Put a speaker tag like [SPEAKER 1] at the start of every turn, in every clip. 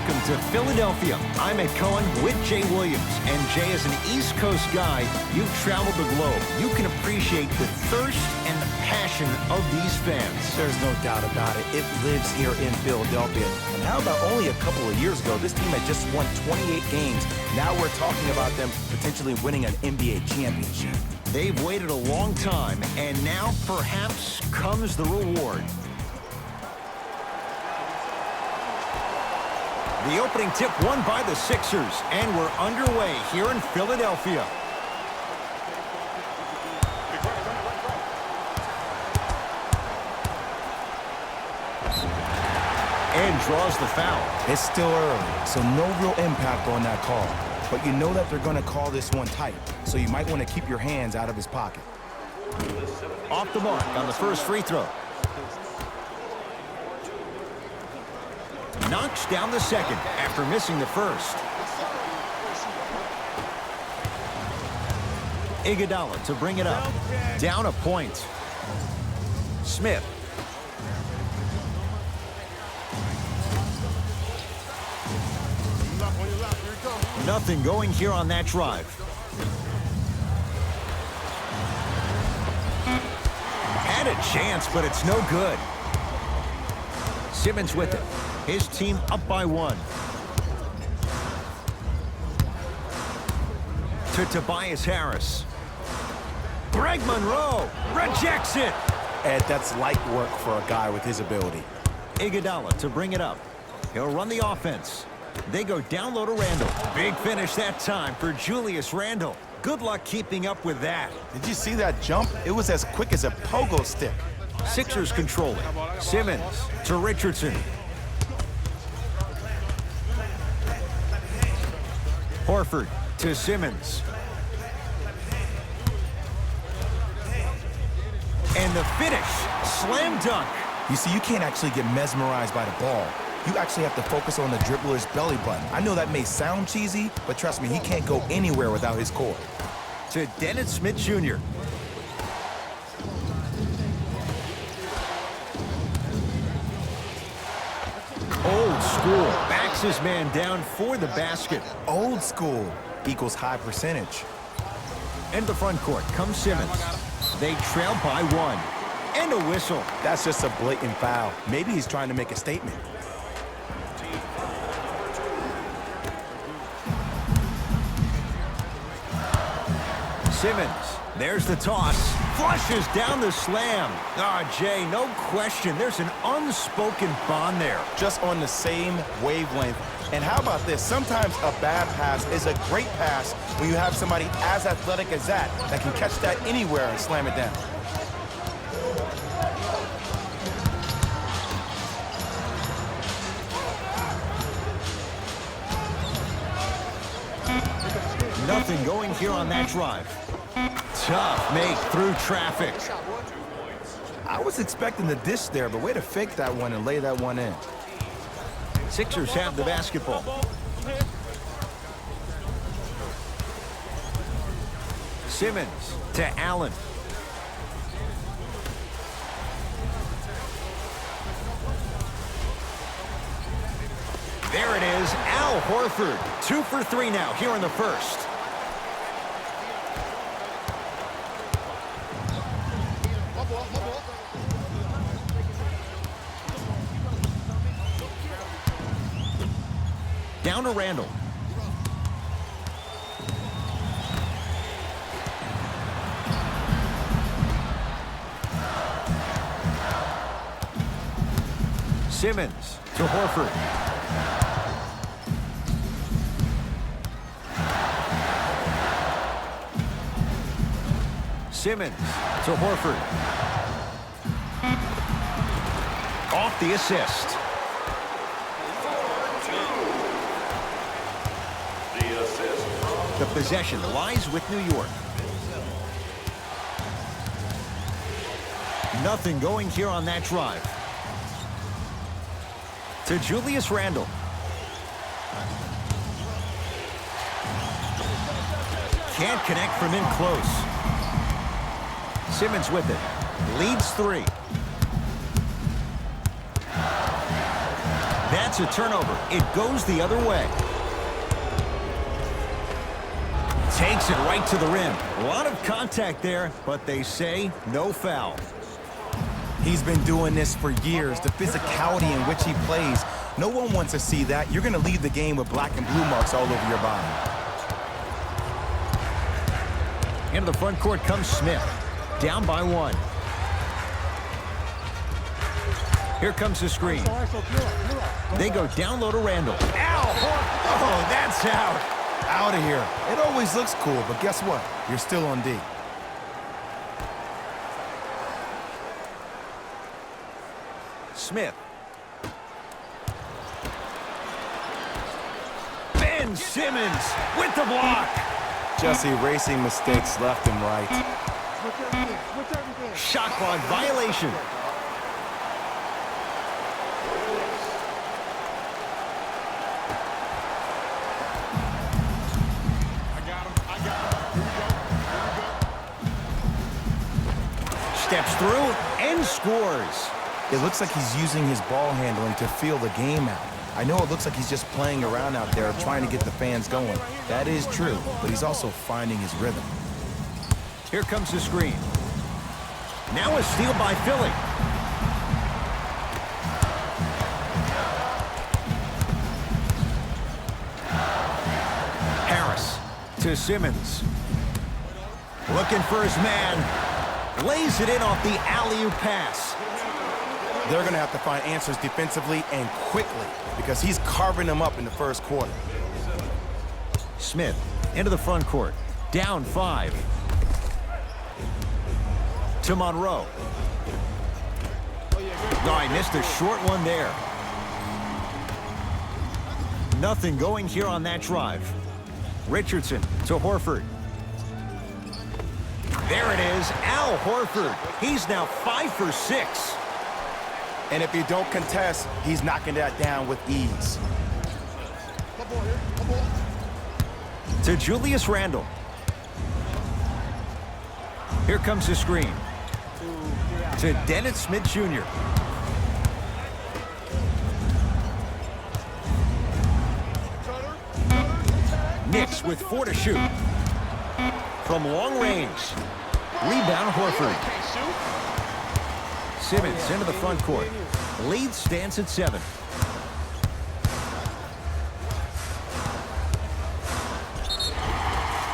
[SPEAKER 1] Welcome to Philadelphia. I'm Ed Cohen with Jay Williams. And Jay, as an East Coast guy, you've traveled the globe. You can appreciate the thirst and the passion of these fans.
[SPEAKER 2] There's no doubt about it. It lives here in Philadelphia. And how about only a couple of years ago, this team had just won 28 games. Now we're talking about them potentially winning an NBA championship.
[SPEAKER 1] They've waited a long time, and now perhaps comes the reward. The opening tip won by the Sixers, and we're underway here in Philadelphia. And draws the foul.
[SPEAKER 2] It's still early, so no real impact on that call. But you know that they're going to call this one tight, so you might want to keep your hands out of his pocket.
[SPEAKER 1] Off the mark on the first free throw. Knocks down the second after missing the first. Iguodala to bring it up. Down a point. Smith. Nothing going here on that drive. Had a chance, but it's no good. Simmons with it. His team up by one. To Tobias Harris. Greg Monroe rejects it.
[SPEAKER 2] Ed, that's light work for a guy with his ability.
[SPEAKER 1] Iguodala to bring it up. He'll run the offense. They go down low to Randle. Big finish that time for Julius Randle. Good luck keeping up with that.
[SPEAKER 2] Did you see that jump? It was as quick as a pogo stick.
[SPEAKER 1] Sixers control it. Simmons to Richardson. Horford to Simmons. And the finish, slam dunk.
[SPEAKER 2] You see, you can't actually get mesmerized by the ball. You actually have to focus on the dribbler's belly button. I know that may sound cheesy, but trust me, he can't go anywhere without his core.
[SPEAKER 1] To Dennis Smith Jr. Old school, backs his man down for the basket.
[SPEAKER 2] Old school equals high percentage.
[SPEAKER 1] And the front court comes Simmons. They trail by one. And a whistle.
[SPEAKER 2] That's just a blatant foul. Maybe he's trying to make a statement.
[SPEAKER 1] Simmons, there's the toss. Flushes down the slam. Jay, no question. There's an unspoken bond there.
[SPEAKER 2] Just on the same wavelength. And how about this? Sometimes a bad pass is a great pass when you have somebody as athletic as that can catch that anywhere and slam it down.
[SPEAKER 1] Nothing going here on that drive. Tough make through traffic.
[SPEAKER 2] I was expecting the dish there, but way to fake that one and lay that one in.
[SPEAKER 1] Sixers have the basketball. Simmons to Allen. There it is, Al Horford. 2 for 3 now here in the first. Down to Randle. Simmons to Horford. Simmons to Horford. Off the assist. The possession lies with New York. Nothing going here on that drive. To Julius Randle. Can't connect from in close. Simmons with it. Leads 3. That's a turnover. It goes the other way. Takes it right to the rim. A lot of contact there, but they say no foul.
[SPEAKER 2] He's been doing this for years. The physicality in which he plays, no one wants to see that. You're going to leave the game with black and blue marks all over your body.
[SPEAKER 1] Into the front court comes Smith. Down by 1. Here comes the screen. They go down low to Randall. Ow! Oh, that's out.
[SPEAKER 2] Out of here. It always looks cool, but guess what? You're still on D.
[SPEAKER 1] Smith. Ben Simmons with the block.
[SPEAKER 2] Just erasing mistakes left and right.
[SPEAKER 1] Shot clock violation. Steps through and scores.
[SPEAKER 2] It looks like he's using his ball handling to feel the game out. I know it looks like he's just playing around out there trying to get the fans going. That is true, but he's also finding his rhythm.
[SPEAKER 1] Here comes the screen. Now a steal by Philly. Harris to Simmons. Looking for his man. Lays it in off the alley-oop pass.
[SPEAKER 2] They're going to have to find answers defensively and quickly because he's carving them up in the first quarter.
[SPEAKER 1] Smith into the front court. Down 5. To Monroe. Oh, I missed a short one there. Nothing going here on that drive. Richardson to Horford. There it is, Al Horford. He's now 5 for 6.
[SPEAKER 2] And if you don't contest, he's knocking that down with ease.
[SPEAKER 1] To Julius Randle. Here comes the screen. To Dennis Smith Jr. Knicks with 4 to shoot. From long range. Rebound Horford. Simmons into the front court. Lead stands at 7.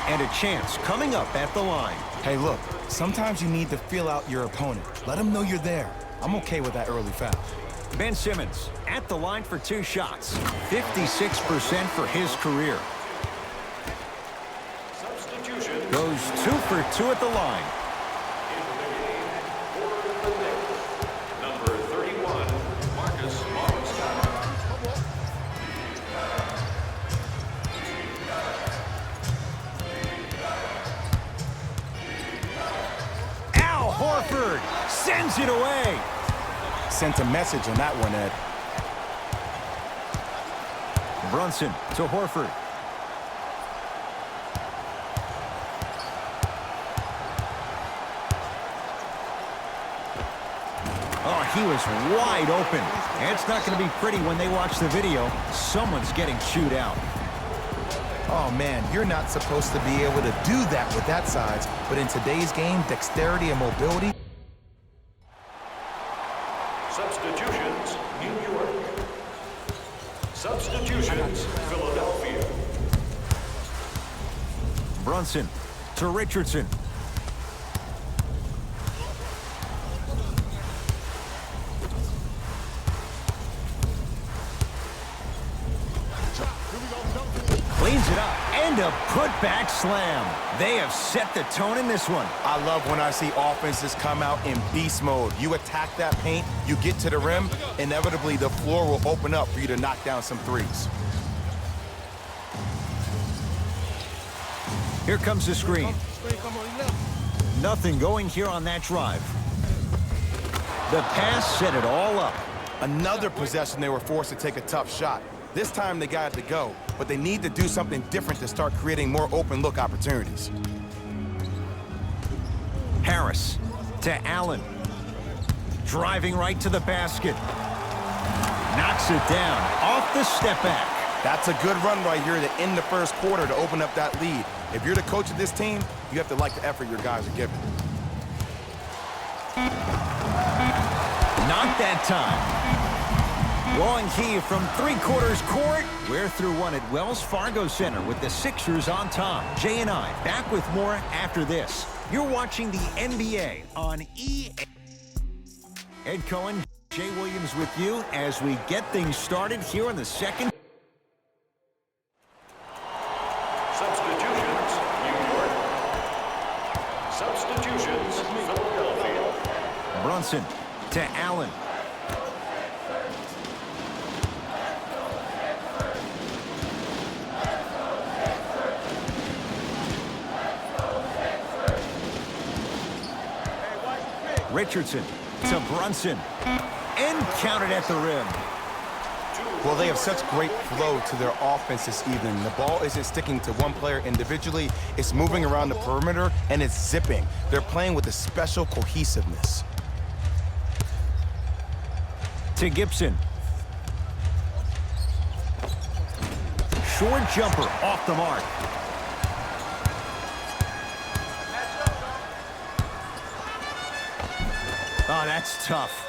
[SPEAKER 1] And a chance coming up at the line.
[SPEAKER 2] Hey, look, sometimes you need to feel out your opponent. Let him know you're there. I'm okay with that early foul.
[SPEAKER 1] Ben Simmons at the line for 2 shots. 56% for his career. Goes 2 for 2 at the line.
[SPEAKER 3] Number 31, Marcus Morris.
[SPEAKER 1] Al Horford sends it away.
[SPEAKER 2] Sent a message on that one, Ed.
[SPEAKER 1] Brunson to Horford. Oh, he was wide open. And it's not going to be pretty when they watch the video. Someone's getting chewed out.
[SPEAKER 2] Oh, man, you're not supposed to be able to do that with that size. But in today's game, dexterity and mobility.
[SPEAKER 3] Substitutions, New York. Substitutions, Philadelphia.
[SPEAKER 1] Brunson to Richardson. Cleans it up, and a putback slam. They have set the tone in this one.
[SPEAKER 2] I love when I see offenses come out in beast mode. You attack that paint, you get to the rim, inevitably the floor will open up for you to knock down some threes.
[SPEAKER 1] Here comes the screen. Nothing going here on that drive. The pass set it all up.
[SPEAKER 2] Another possession they were forced to take a tough shot. This time they got it to go, but they need to do something different to start creating more open look opportunities.
[SPEAKER 1] Harris to Allen. Driving right to the basket. Knocks it down off the step back.
[SPEAKER 2] That's a good run right here to end the first quarter to open up that lead. If you're the coach of this team, you have to like the effort your guys are giving.
[SPEAKER 1] Not that time. Long key from three-quarters court. We're through one at Wells Fargo Center with the Sixers on top. Jay and I back with more after this. You're watching the NBA on EA. Ed Cohen, Jay Williams with you as we get things started here in the second.
[SPEAKER 3] Substitutions, New York. Substitutions, Philadelphia.
[SPEAKER 1] Brunson to Allen. Richardson to Brunson. And counted at the rim.
[SPEAKER 2] Well, they have such great flow to their offense this evening. The ball isn't sticking to one player individually. It's moving around the perimeter, and it's zipping. They're playing with a special cohesiveness.
[SPEAKER 1] To Gibson. Short jumper off the mark. Oh, that's tough.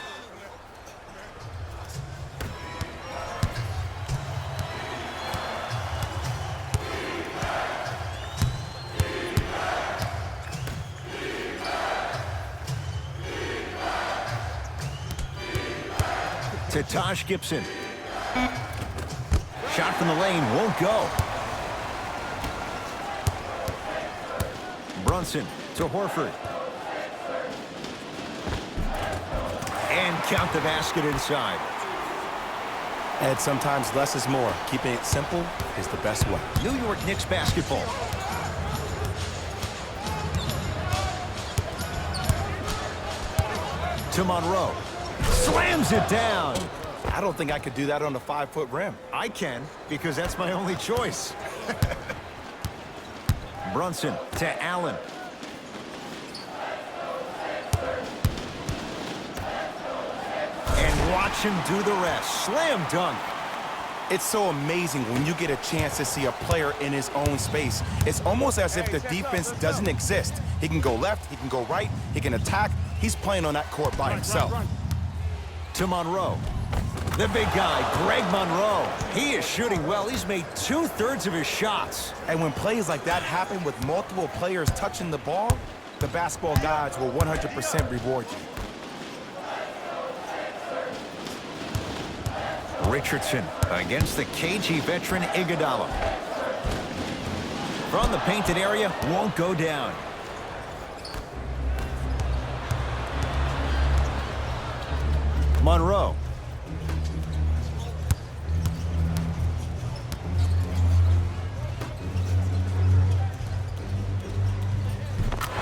[SPEAKER 1] To Taj Gibson. Shot from the lane won't go. Brunson to Horford. And count the basket inside.
[SPEAKER 2] And sometimes less is more. Keeping it simple is the best way.
[SPEAKER 1] New York Knicks basketball. To Monroe. Slams it down.
[SPEAKER 2] I don't think I could do that on a 5-foot rim.
[SPEAKER 1] I can, because that's my only choice. Brunson to Allen. And watch him do the rest. Slam dunk.
[SPEAKER 2] It's so amazing when you get a chance to see a player in his own space. It's almost as if the defense doesn't exist. He can go left, he can go right, he can attack. He's playing on that court by himself.
[SPEAKER 1] To Monroe. The big guy, Greg Monroe. He is shooting well. He's made 2/3 of his shots.
[SPEAKER 2] And when plays like that happen with multiple players touching the ball, the basketball gods will 100% reward you.
[SPEAKER 1] Richardson against the KG veteran Iguodala. From the painted area, won't go down. Monroe.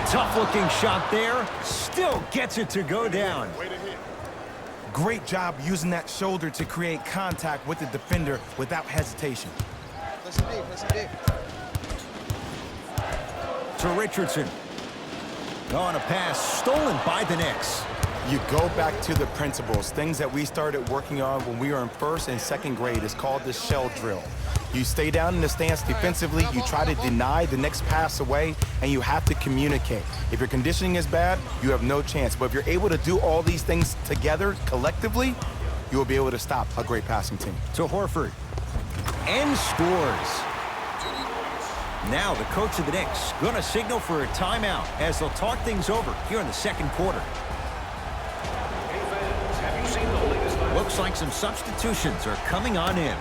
[SPEAKER 1] Tough-looking shot there. Still gets it to go down.
[SPEAKER 2] Great job using that shoulder to create contact with the defender without hesitation.
[SPEAKER 4] Listen deep.
[SPEAKER 1] To Richardson. On a pass stolen by the Knicks.
[SPEAKER 2] You go back to the principles, things that we started working on when we were in first and second grade. Is called the shell drill. You stay down in the stance defensively, you try to deny the next pass away, and you have to communicate. If your conditioning is bad, you have no chance. But if you're able to do all these things together, collectively, you will be able to stop a great passing team.
[SPEAKER 1] To Horford. And scores. Now the coach of the Knicks going to signal for a timeout as they'll talk things over here in the second quarter.
[SPEAKER 3] Hey fans, have you seen the latest?
[SPEAKER 1] Looks like some substitutions are coming on in.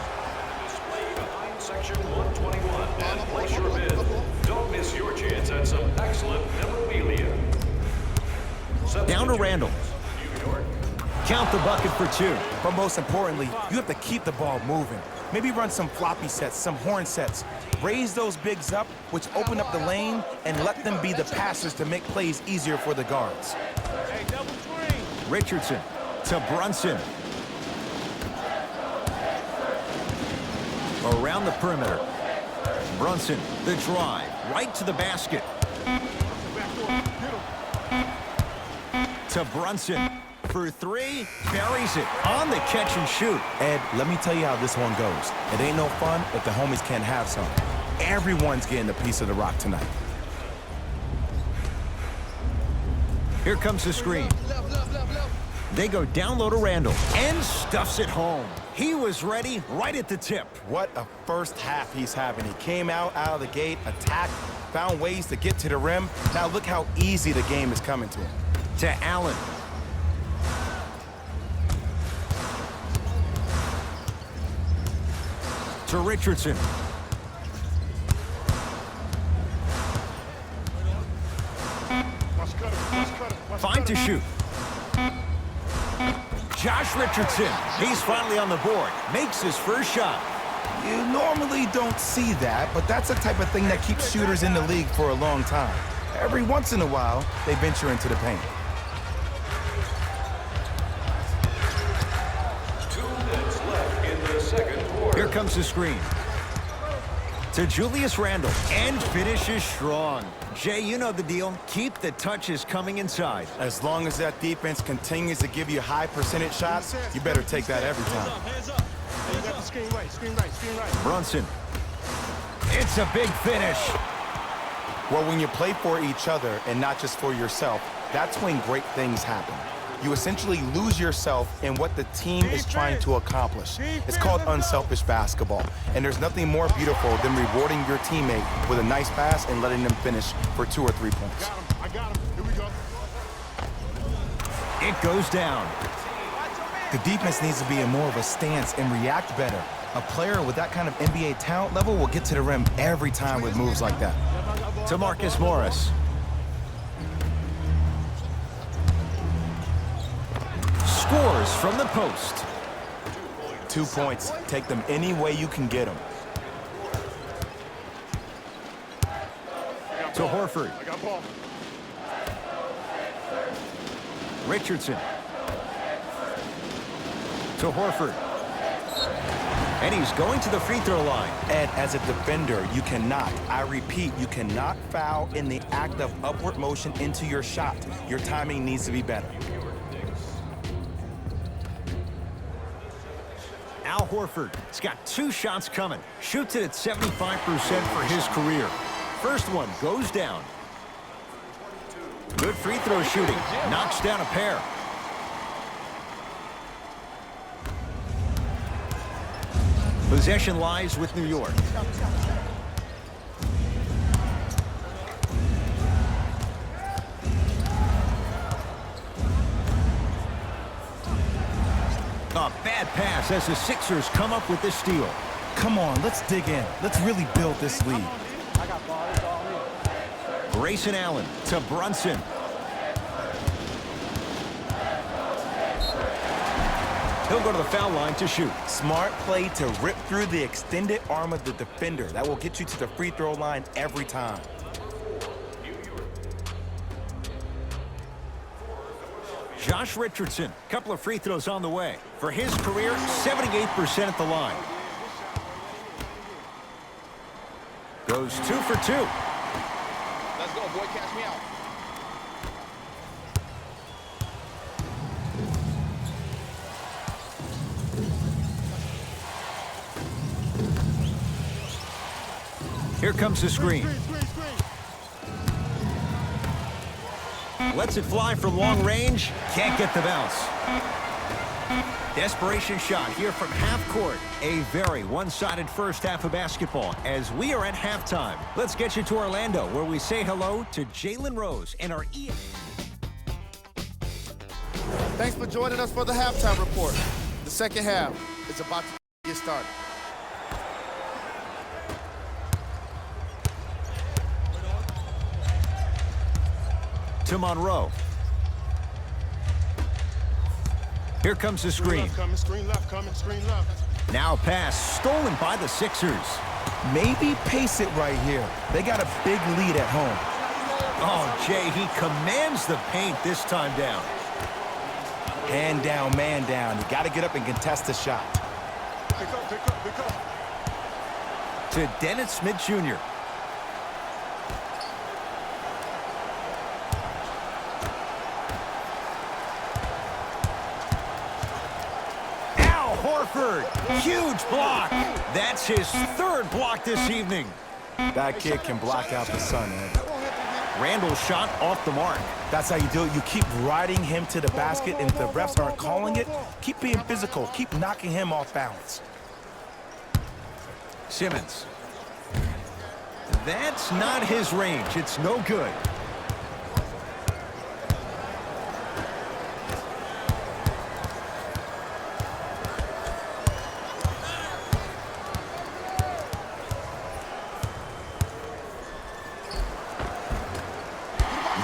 [SPEAKER 3] Display behind section 121 and place your bid. Don't miss your chance at some excellent memorabilia.
[SPEAKER 1] Down to Randall.
[SPEAKER 3] New York.
[SPEAKER 1] Count the bucket for 2.
[SPEAKER 2] But most importantly, you have to keep the ball moving. Maybe run some floppy sets, some horn sets. Raise those bigs up, which open up the lane, and let them be the passers to make plays easier for the guards.
[SPEAKER 4] Hey, double screen.
[SPEAKER 1] Richardson to Brunson. Around the perimeter. Brunson, the drive, right to the basket. To Brunson. for three, buries it on the catch and shoot.
[SPEAKER 2] Ed, let me tell you how this one goes. It ain't no fun if the homies can't have some. Everyone's getting a piece of the rock tonight.
[SPEAKER 1] Here comes the screen. They go down low to Randall and stuffs it home. He was ready right at the tip.
[SPEAKER 2] What a first half he's having. He came out of the gate, attacked, found ways to get to the rim. Now look how easy the game is coming to him.
[SPEAKER 1] To Allen. To Richardson. Fine to shoot. Josh Richardson, he's finally on the board, makes his first shot.
[SPEAKER 2] You normally don't see that, but that's the type of thing that keeps shooters in the league for a long time. Every once in a while, they venture into the paint.
[SPEAKER 3] 2 minutes left in the second quarter.
[SPEAKER 1] Here comes the screen. To Julius Randle, and finishes strong. Jay, you know the deal. Keep the touches coming inside.
[SPEAKER 2] As long as that defense continues to give you high percentage shots, you better take that every time.
[SPEAKER 4] Hands up. Hey, you got the screen right, screen right, screen right.
[SPEAKER 1] Brunson. It's a big finish.
[SPEAKER 2] Well, when you play for each other and not just for yourself, that's when great things happen. You essentially lose yourself in what the team is trying to accomplish. It's called unselfish basketball, and there's nothing more beautiful than rewarding your teammate with a nice pass and letting them finish for 2 or 3 points.
[SPEAKER 4] I got him. Here we go.
[SPEAKER 1] It goes down.
[SPEAKER 2] The defense needs to be in more of a stance and react better. A player with that kind of NBA talent level will get to the rim every time with moves like that.
[SPEAKER 1] To Marcus Morris. Scores from the post.
[SPEAKER 2] 2 points. Take them any way you can get them.
[SPEAKER 1] To Horford.
[SPEAKER 4] I got ball.
[SPEAKER 1] Richardson. To Horford. And he's going to the free throw line.
[SPEAKER 2] Ed, as a defender, you cannot, I repeat, you cannot foul in the act of upward motion into your shot. Your timing needs to be better.
[SPEAKER 1] Al Horford has got 2 shots coming. Shoots it at 75% for his career. First one goes down. Good free throw shooting. Knocks down a pair. Possession lies with New York. A bad pass as the Sixers come up with the steal.
[SPEAKER 2] Come on, let's dig in. Let's really build this lead.
[SPEAKER 4] I got ball. It's all me.
[SPEAKER 1] Grayson Allen to Brunson. He'll go to the foul line to shoot.
[SPEAKER 2] Smart play to rip through the extended arm of the defender. That will get you to the free throw line every time.
[SPEAKER 1] Josh Richardson, couple of free throws on the way. For his career, 78% at the line. Goes 2 for 2.
[SPEAKER 4] Let's go, boy. Catch me out.
[SPEAKER 1] Here comes the screen. Lets it fly from long range. Can't get the bounce. Desperation shot here from half court. A very one-sided first half of basketball as we are at halftime. Let's get you to Orlando, where we say hello to Jalen Rose and our
[SPEAKER 5] Thanks for joining us for the halftime report. The second half is about to get started.
[SPEAKER 1] to Monroe. Here comes the screen.
[SPEAKER 4] Screen left coming, screen left.
[SPEAKER 1] Now pass stolen by the Sixers.
[SPEAKER 2] Maybe pace it right here. They got a big lead at home.
[SPEAKER 1] Oh, Jay, he commands the paint this time down.
[SPEAKER 2] Hand down, man down. You got to get up and contest the shot.
[SPEAKER 4] Pick up, pick up, pick up.
[SPEAKER 1] To Dennis Smith Jr. Huge block. That's his third block this evening.
[SPEAKER 2] That kid can block out the sun, Ed.
[SPEAKER 1] Randall's shot off the mark.
[SPEAKER 2] That's how you do it. You keep riding him to the basket, and if the refs aren't calling it, keep being physical. Keep knocking him off balance.
[SPEAKER 1] Simmons. That's not his range. It's no good.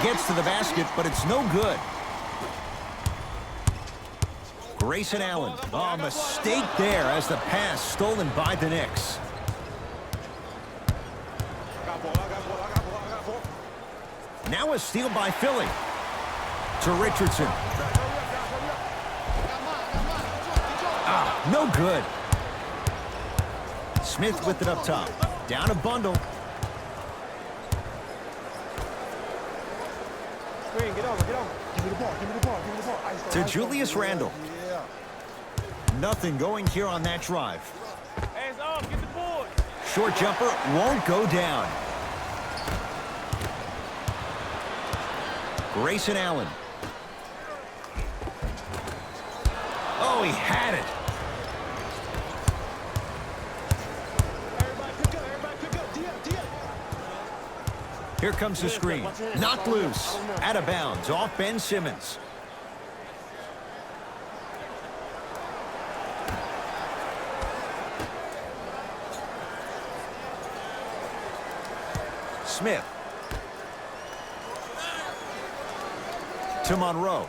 [SPEAKER 1] Gets to the basket, but it's no good. Grayson Allen. Oh, mistake there as the pass stolen by the Knicks. Now a steal by Philly. To Richardson. Ah, no good. Smith with it up top. Down a bundle.
[SPEAKER 4] Get over, get over. Give me the ball, give me the ball, give me the ball.
[SPEAKER 1] To Julius Randle. Nothing going here on that drive.
[SPEAKER 4] Hands up, get the board.
[SPEAKER 1] Short jumper won't go down. Grayson Allen. Oh, he had it.
[SPEAKER 4] Everybody pick up, everybody pick up. D up.
[SPEAKER 1] Here comes the screen. Knocked loose. Out of bounds. Off Ben Simmons. Smith. To Monroe.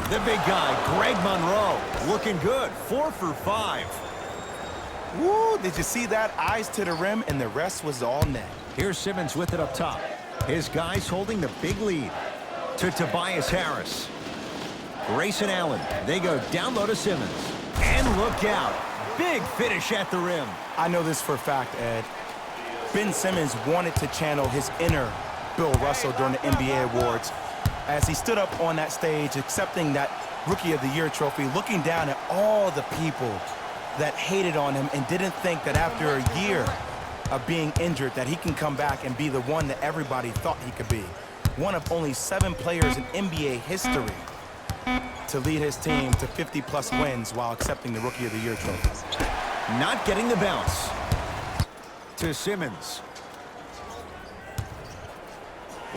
[SPEAKER 1] The big guy, Greg Monroe. Looking good. 4 for 5.
[SPEAKER 2] Woo, did you see that? Eyes to the rim, and the rest was all net.
[SPEAKER 1] Here's Simmons with it up top. His guys holding the big lead. To Tobias Harris. Grayson Allen. They go down low to Simmons. And look out. Big finish at the rim.
[SPEAKER 2] I know this for a fact, Ed. Ben Simmons wanted to channel his inner Bill Russell during the NBA awards as he stood up on that stage accepting that Rookie of the Year trophy, looking down at all the people that hated on him and didn't think that after a year of being injured that he can come back and be the one that everybody thought he could be. One of only 7 players in NBA history to lead his team to 50-plus wins while accepting the Rookie of the Year trophy.
[SPEAKER 1] Not getting the bounce. To Simmons.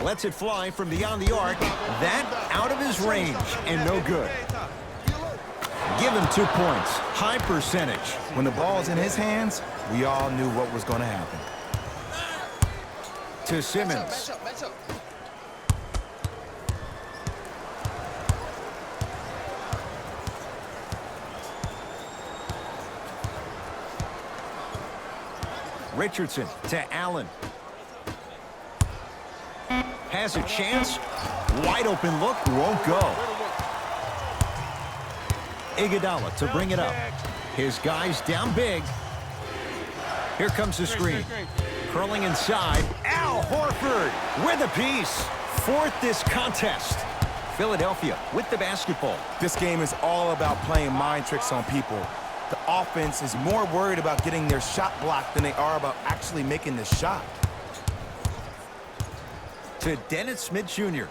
[SPEAKER 1] Lets it fly from beyond the arc. That out of his range and no good. Give him 2 points. High percentage.
[SPEAKER 2] When the ball's in his hands, we all knew what was going to happen.
[SPEAKER 1] To Simmons. Richardson to Allen. Has a chance. Wide open look. Won't go. Iguodala to bring it up. His guys down big. Here comes the screen. Curling inside. Al Horford with a piece. 4th this contest. Philadelphia with the basketball.
[SPEAKER 2] This game is all about playing mind tricks on people. The offense is more worried about getting their shot blocked than they are about actually making the shot.
[SPEAKER 1] To Dennis Smith Jr.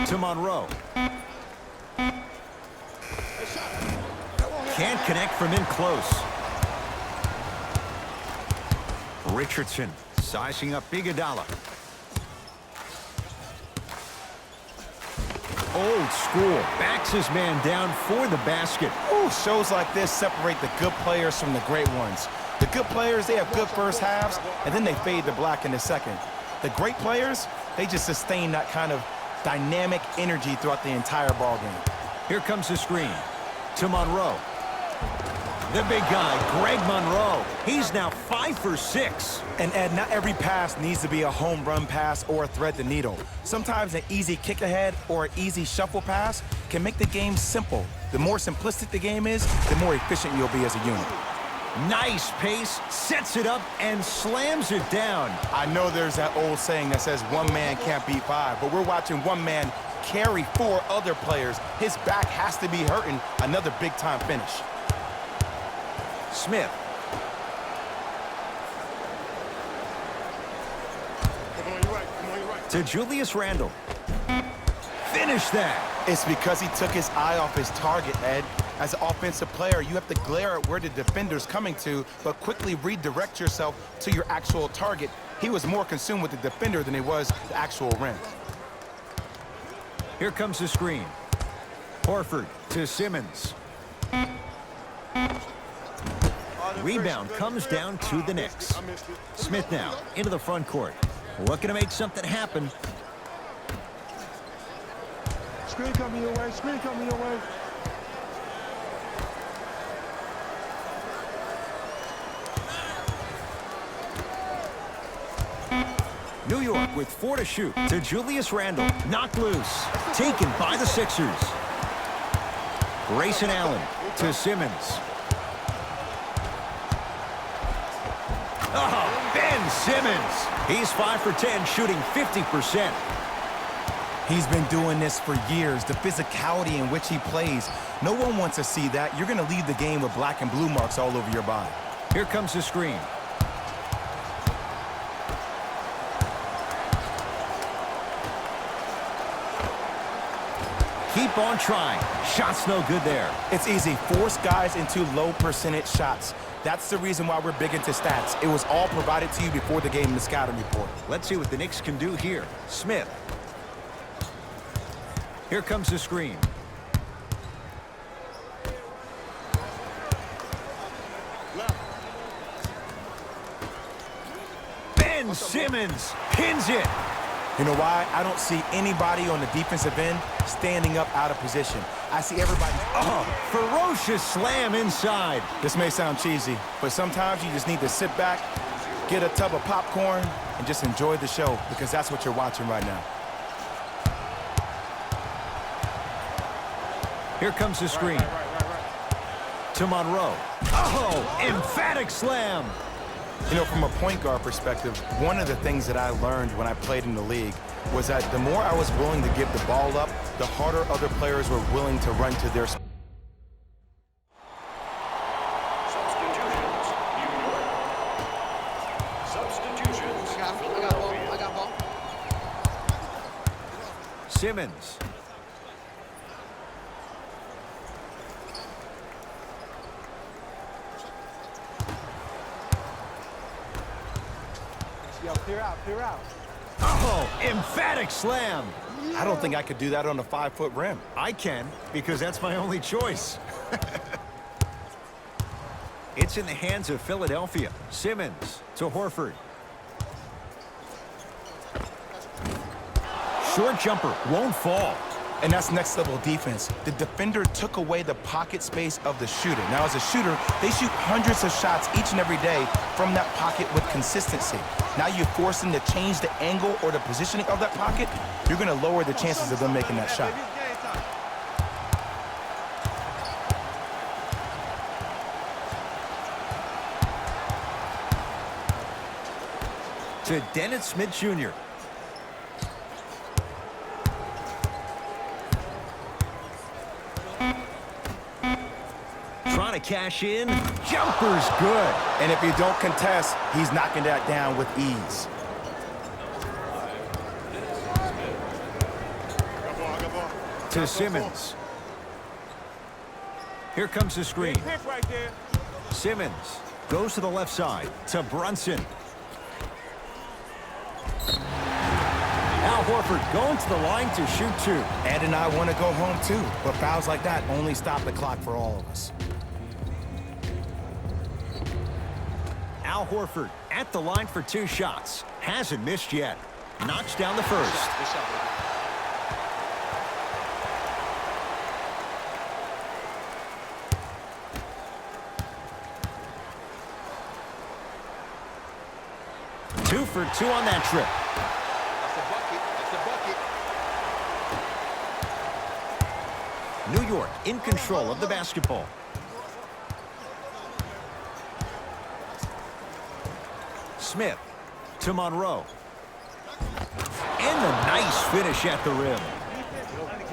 [SPEAKER 1] To Monroe. Can't connect from in close. Richardson sizing up Iguodala. Old school. Backs his man down for the basket.
[SPEAKER 2] Ooh, shows like this separate the good players from the great ones. The good players, they have good first halves, and then they fade to black in the second. The great players, they just sustain that kind of dynamic energy throughout the entire ball game.
[SPEAKER 1] Here comes the screen. To Monroe. The big guy, Greg Monroe. He's now 5 for 6.
[SPEAKER 2] And Ed, not every pass needs to be a home run pass or a thread the needle. Sometimes an easy kick ahead or an easy shuffle pass can make the game simple. The more simplistic the game is, the more efficient you'll be as a unit.
[SPEAKER 1] Nice pace, sets it up, and slams it down.
[SPEAKER 2] I know there's that old saying that says one man can't beat five, but we're watching one man carry four other players. His back has to be hurting. Another big-time finish.
[SPEAKER 1] Smith.
[SPEAKER 4] Come on, you're right. Come on, you're right.
[SPEAKER 1] To Julius Randle. Finish that.
[SPEAKER 2] It's because he took his eye off his target, Ed. As an offensive player, you have to glare at where the defender's coming to, but quickly redirect yourself to your actual target. He was more consumed with the defender than he was the actual rim.
[SPEAKER 1] Here comes the screen. Horford to Simmons. Rebound comes down to the Knicks. Smith now into the front court. Looking to make something happen.
[SPEAKER 4] Screen coming your way. Screen coming your way.
[SPEAKER 1] New York with 4 to shoot. To Julius Randle. Knocked loose. Taken by the Sixers. Grayson Allen to Simmons. Oh, Ben Simmons. He's 5 for 10, shooting 50%.
[SPEAKER 2] He's been doing this for years. The physicality in which he plays. No one wants to see that. You're going to leave the game with black and blue marks all over your body.
[SPEAKER 1] Here comes the screen. Keep on trying. Shot's no good there.
[SPEAKER 2] It's easy. Force guys into low percentage shots. That's the reason why we're big into stats. It was all provided to you before the game in the scouting report.
[SPEAKER 1] Let's see what the Knicks can do here. Smith. Here comes the screen. Ben Simmons pins it.
[SPEAKER 2] You know why? I don't see anybody on the defensive end standing up out of position. I see everybody.
[SPEAKER 1] Oh, ferocious slam inside.
[SPEAKER 2] This may sound cheesy, but sometimes you just need to sit back, get a tub of popcorn, and just enjoy the show, because that's what you're watching right now.
[SPEAKER 1] Here comes the screen. To Monroe. Oh, emphatic slam.
[SPEAKER 2] You know, from a point guard perspective, one of the things that I learned when I played in the league was that the more I was willing to give the ball up, the harder other players were willing to run to their spot.
[SPEAKER 3] Substitutions. New York. Substitutions.
[SPEAKER 5] I got ball.
[SPEAKER 1] Simmons.
[SPEAKER 4] Yo, clear out, clear out.
[SPEAKER 1] Oh, emphatic slam.
[SPEAKER 2] I don't think I could do that on a 5-foot rim.
[SPEAKER 1] I can, because that's my only choice. It's in the hands of Philadelphia. Simmons to Horford. Short jumper won't fall.
[SPEAKER 2] And that's next level defense. The defender took away the pocket space of the shooter. Now, as a shooter, they shoot hundreds of shots each and every day from that pocket with consistency. Now you force them to change the angle or the positioning of that pocket, you're going to lower the chances of them making that shot.
[SPEAKER 1] To Dennis Smith Jr. Trying to cash in. Jumper's good.
[SPEAKER 2] And if you don't contest, he's knocking that down with ease.
[SPEAKER 1] To Simmons. Here comes the screen.
[SPEAKER 4] Pick right there.
[SPEAKER 1] Simmons goes to the left side to Brunson. Al Horford going to the line to shoot 2.
[SPEAKER 2] Ed and I want to go home too, but fouls like that only stop the clock for all of us.
[SPEAKER 1] Al Horford at the line for 2 shots. Hasn't missed yet. Knocks down the first.
[SPEAKER 5] Good shot.
[SPEAKER 1] 2 for 2 on that trip.
[SPEAKER 5] That's a bucket. That's a bucket.
[SPEAKER 1] New York in control of the basketball. Smith to Monroe. And the nice finish at the rim.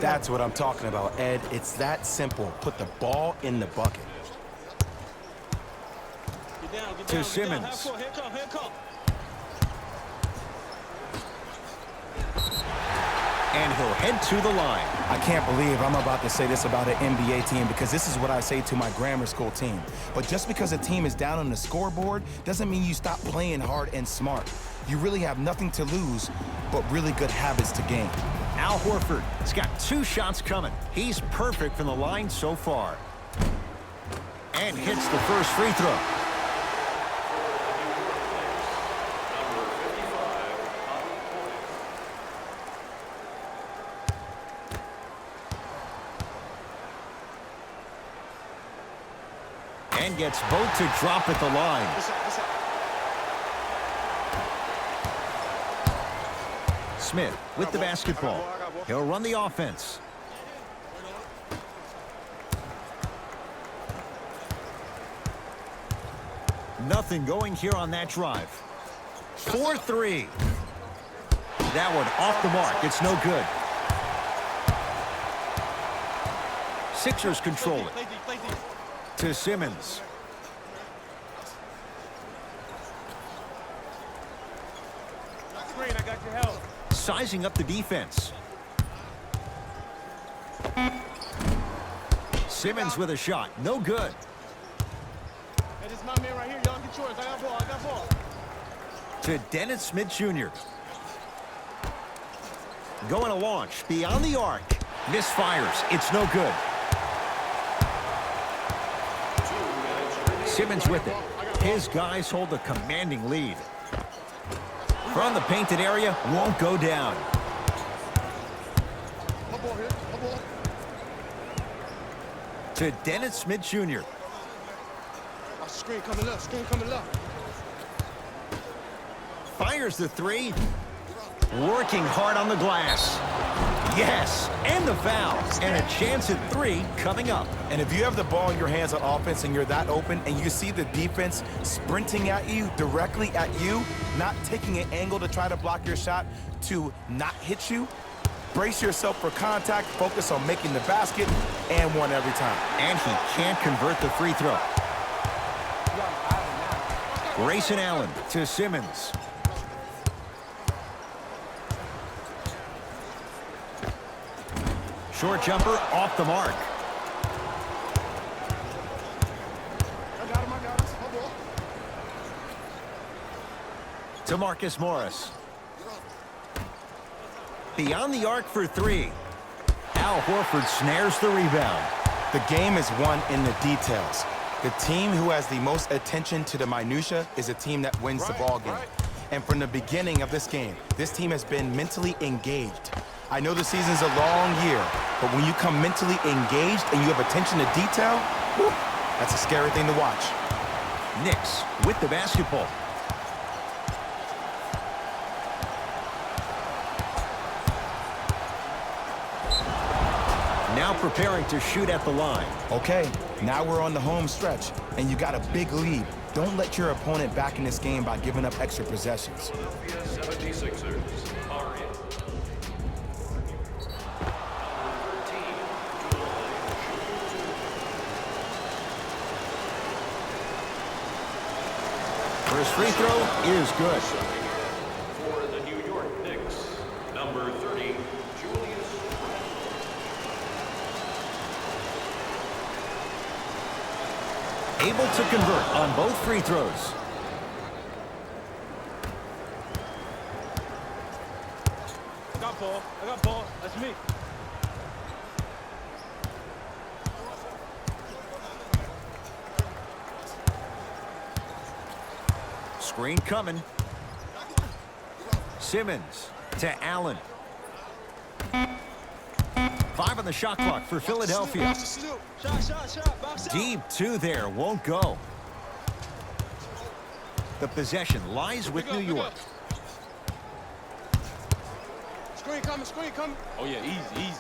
[SPEAKER 2] That's what I'm talking about, Ed. It's that simple. Put the ball in the bucket.
[SPEAKER 1] To Simmons. And he'll head to the line.
[SPEAKER 2] I can't believe I'm about to say this about an NBA team because this is what I say to my grammar school team. But just because a team is down on the scoreboard doesn't mean you stop playing hard and smart. You really have nothing to lose, but really good habits to gain.
[SPEAKER 1] Al Horford has got 2 shots coming. He's perfect from the line so far. And hits the first free throw. And gets both to drop at the line. Smith with the basketball. He'll run the offense. Nothing going here on that drive. 4-3. That one off the mark. It's no good. Sixers control it. To Simmons. Sizing up the defense. Simmons with a shot. No good.
[SPEAKER 5] Hey, this is my man right here. Y'all get yours. I got ball. I got ball.
[SPEAKER 1] To Dennis Smith Jr. Going to launch. Beyond the arc. Misfires. It's no good. Simmons with it. His guys hold a commanding lead. From the painted area, won't go down. To Dennis Smith Jr.
[SPEAKER 5] Screen coming up. Screen coming up.
[SPEAKER 1] Fires the 3. Working hard on the glass. Yes, and the foul. And a chance at 3 coming up.
[SPEAKER 2] And if you have the ball in your hands on offense and you're that open and you see the defense sprinting at you, directly at you, not taking an angle to try to block your shot to not hit you, brace yourself for contact, focus on making the basket, and one every time.
[SPEAKER 1] And he can't convert the free throw. Grayson Allen to Simmons. Short jumper off the mark.
[SPEAKER 5] I got him.
[SPEAKER 1] To Marcus Morris. Beyond the arc for 3. Al Horford snares the rebound.
[SPEAKER 2] The game is won in the details. The team who has the most attention to the minutia is a team that wins the ball game. And from the beginning of this game, this team has been mentally engaged. I know the season's a long year, but when you come mentally engaged and you have attention to detail, whew, that's a scary thing to watch.
[SPEAKER 1] Knicks with the basketball. Now preparing to shoot at the line.
[SPEAKER 2] Okay, now we're on the home stretch, and you got a big lead. Don't let your opponent back in this game by giving up extra possessions.
[SPEAKER 3] Philadelphia 76ers are in.
[SPEAKER 1] First free throw is good.
[SPEAKER 3] For the New York Knicks, number 30, Julius.
[SPEAKER 1] Able to convert on both free throws.
[SPEAKER 5] I got ball. That's me.
[SPEAKER 1] Screen coming. Simmons to Allen. 5 on the shot clock for Philadelphia. Deep 2 there, won't go. The possession lies with New York.
[SPEAKER 5] Screen coming.
[SPEAKER 6] Oh, yeah, easy.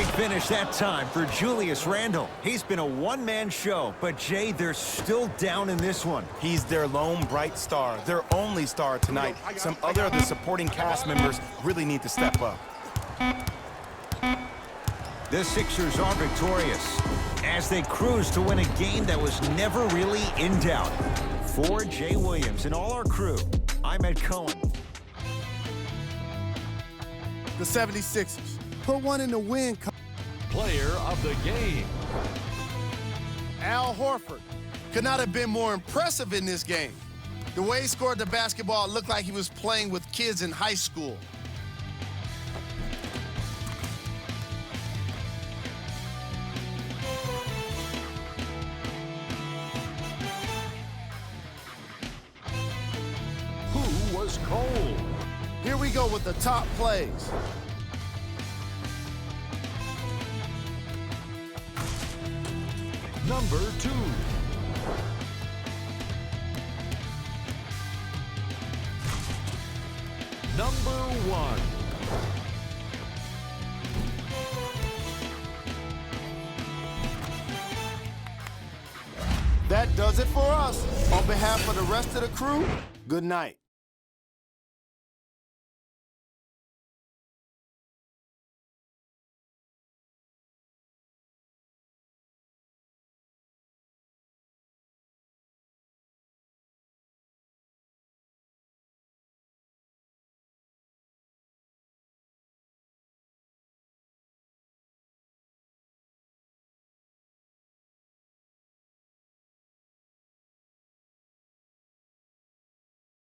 [SPEAKER 1] Big finish that time for Julius Randle. He's been a one-man show, but Jay, they're still down in this one.
[SPEAKER 2] He's their lone bright star, their only star tonight. Some other of the supporting cast members really need to step up.
[SPEAKER 1] The Sixers are victorious as they cruise to win a game that was never really in doubt. For Jay Williams and all our crew, I'm Ed Cohen.
[SPEAKER 5] The 76ers put one in the win.
[SPEAKER 3] Player of the game.
[SPEAKER 5] Al Horford could not have been more impressive in this game. The way he scored the basketball looked like he was playing with kids in high school.
[SPEAKER 3] Who was cold?
[SPEAKER 5] Here we go with the top plays.
[SPEAKER 3] Number 2. Number 1.
[SPEAKER 5] That does it for us. On behalf of the rest of the crew, good night.